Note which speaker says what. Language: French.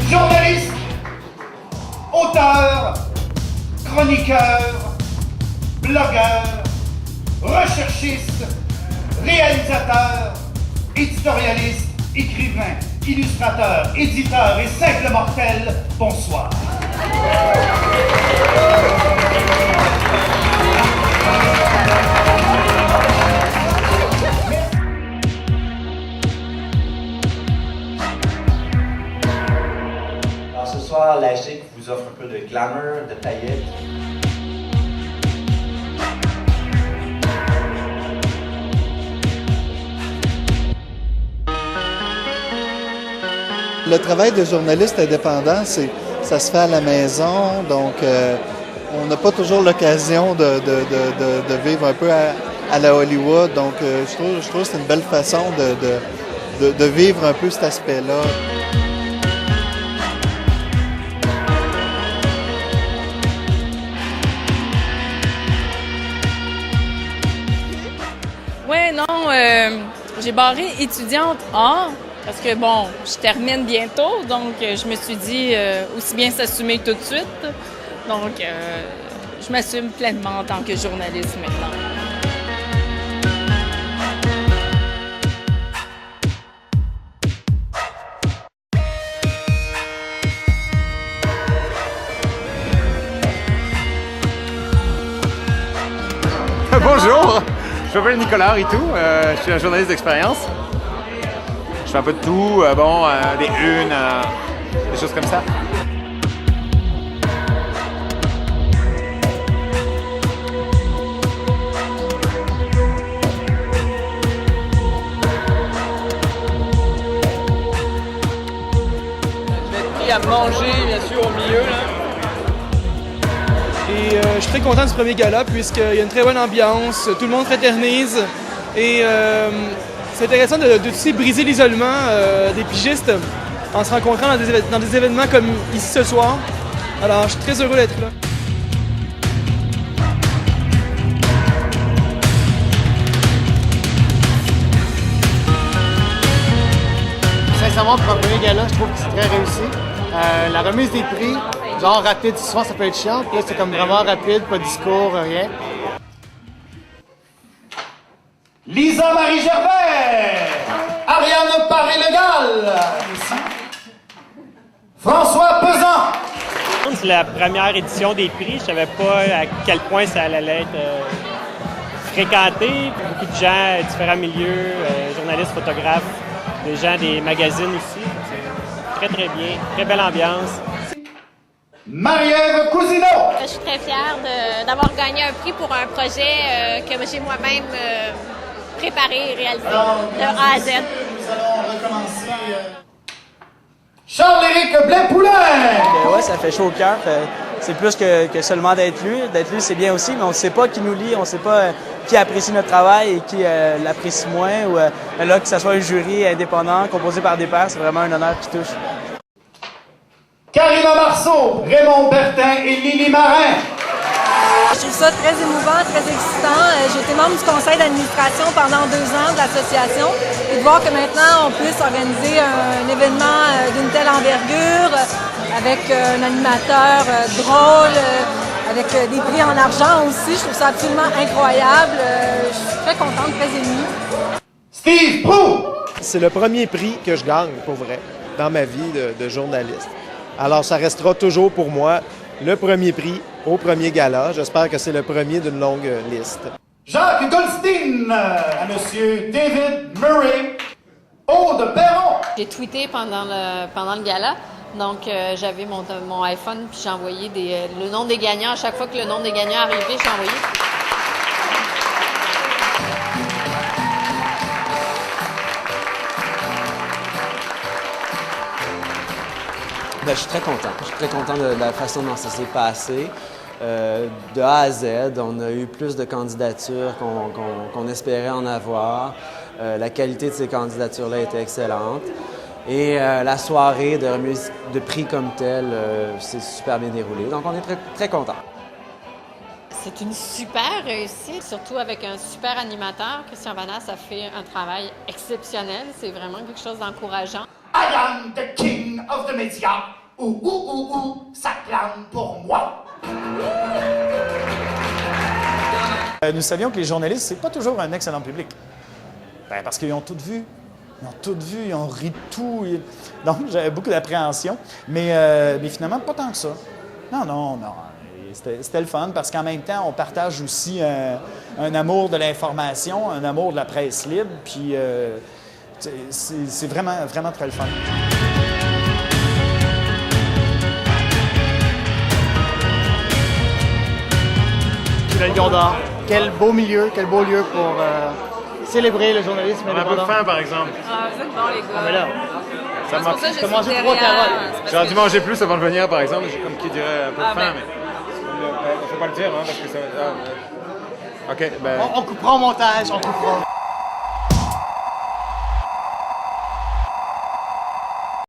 Speaker 1: Journaliste, auteur, chroniqueur, blogueur, recherchiste, réalisateur, éditorialiste, écrivain, illustrateur, éditeur et simple mortel, bonsoir.
Speaker 2: Alors ce soir, la chic vous offre un peu de glamour, de paillettes.
Speaker 3: Le travail de journaliste indépendant, ça se fait à la maison, donc on n'a pas toujours l'occasion de vivre un peu à la Hollywood. Donc je trouve que c'est une belle façon de vivre un peu cet aspect-là.
Speaker 4: Ouais, non, j'ai barré étudiante art parce que, bon, je termine bientôt, donc je me suis dit aussi bien s'assumer tout de suite. Donc, je m'assume pleinement en tant que journaliste maintenant.
Speaker 5: Bonjour, je m'appelle Nicolas Ritou, je suis un journaliste d'expérience. Je fais un peu de tout, des unes, des choses comme ça.
Speaker 6: Je vais être pris à manger, bien sûr, au milieu, là. Et je suis très content de ce premier gala puisqu'il y a une très bonne ambiance, tout le monde fraternise et c'est intéressant de aussi briser l'isolement des pigistes en se rencontrant dans des événements comme ici ce soir. Alors je suis très heureux d'être là.
Speaker 7: Sincèrement, pour un premier gala, je trouve que c'est très réussi. La remise des prix, genre rapide, souvent ça peut être chiant. Puis là, c'est comme vraiment rapide, pas de discours, rien.
Speaker 1: Lisa Marie Gervais, Ariane Paré-Legal, François Pesan.
Speaker 8: C'est la première édition des prix. Je savais pas à quel point ça allait être fréquenté. Beaucoup de gens, différents milieux, journalistes, photographes, des gens des magazines aussi. C'est très, très bien. Très belle ambiance.
Speaker 1: Marie-Ève Cousineau.
Speaker 9: Je suis très fière d'avoir gagné un prix pour un projet que j'ai moi-même préparé et réalisé de A à Z.
Speaker 1: Nous allons recommencer. Charles-Éric Blais-Poulain.
Speaker 10: Ouais, ça fait chaud au cœur. C'est plus que seulement d'être lu. D'être lu, c'est bien aussi, mais on ne sait pas qui nous lit, on ne sait pas qui apprécie notre travail et qui l'apprécie moins. Ou là, que ce soit un jury indépendant, composé par des pairs, c'est vraiment un honneur qui touche.
Speaker 1: Karina Marceau, Raymond Bertin et Lily Marin.
Speaker 11: Je trouve ça très émouvant, très excitant. J'ai été membre du conseil d'administration pendant 2 ans de l'association et de voir que maintenant on puisse organiser un événement d'une telle envergure avec un animateur drôle, avec des prix en argent aussi. Je trouve ça absolument incroyable. Je suis très contente, très émue.
Speaker 1: Steve Proulx.
Speaker 12: C'est le premier prix que je gagne, pour vrai, dans ma vie de journaliste. Alors, ça restera toujours pour moi le premier prix au premier gala. J'espère que c'est le premier d'une longue liste.
Speaker 1: Jacques Goldstein, à Monsieur David Murray, Aude Perron.
Speaker 13: J'ai tweeté pendant le gala, donc j'avais mon iPhone puis j'ai envoyé le nom des gagnants. À chaque fois que le nom des gagnants arrivait, j'ai envoyé.
Speaker 10: Je suis très content. Je suis très content de la façon dont ça s'est passé. De A à Z, on a eu plus de candidatures qu'on espérait en avoir. La qualité de ces candidatures-là était excellente. Et la soirée de remise de prix comme telle s'est super bien déroulée. Donc, on est très, très contents.
Speaker 13: C'est une super réussite, surtout avec un super animateur. Christian Vanas a fait un travail exceptionnel. C'est vraiment quelque chose d'encourageant.
Speaker 1: I am the king of the media. Ça clame pour moi.
Speaker 14: Nous savions que les journalistes, c'est pas toujours un excellent public. Parce qu'ils ont tout vu. Ils ont tout vu, ils ont ri de tout. Donc, j'avais beaucoup d'appréhension. Mais finalement, pas tant que ça. Non. C'était le fun parce qu'en même temps, on partage aussi un amour de l'information, un amour de la presse libre. Puis, c'est vraiment, vraiment très le fun.
Speaker 7: La Lion d'Or. Quel beau milieu, quel beau lieu pour célébrer le journalisme indépendant.
Speaker 5: On a un peu faim, par exemple.
Speaker 4: Ah, vous êtes bons, les gars.
Speaker 7: Ah, mais là,
Speaker 5: Ça m'a
Speaker 4: je suis
Speaker 7: mangé
Speaker 4: derrière.
Speaker 7: 3 carottes.
Speaker 5: J'aurais dû manger plus avant de venir, par exemple. J'ai comme qui dirait un peu
Speaker 4: Ah,
Speaker 5: faim,
Speaker 4: ben.
Speaker 5: mais on ne faut pas le dire, hein, parce que ça... OK, ben...
Speaker 7: On coupera au montage, on coupera.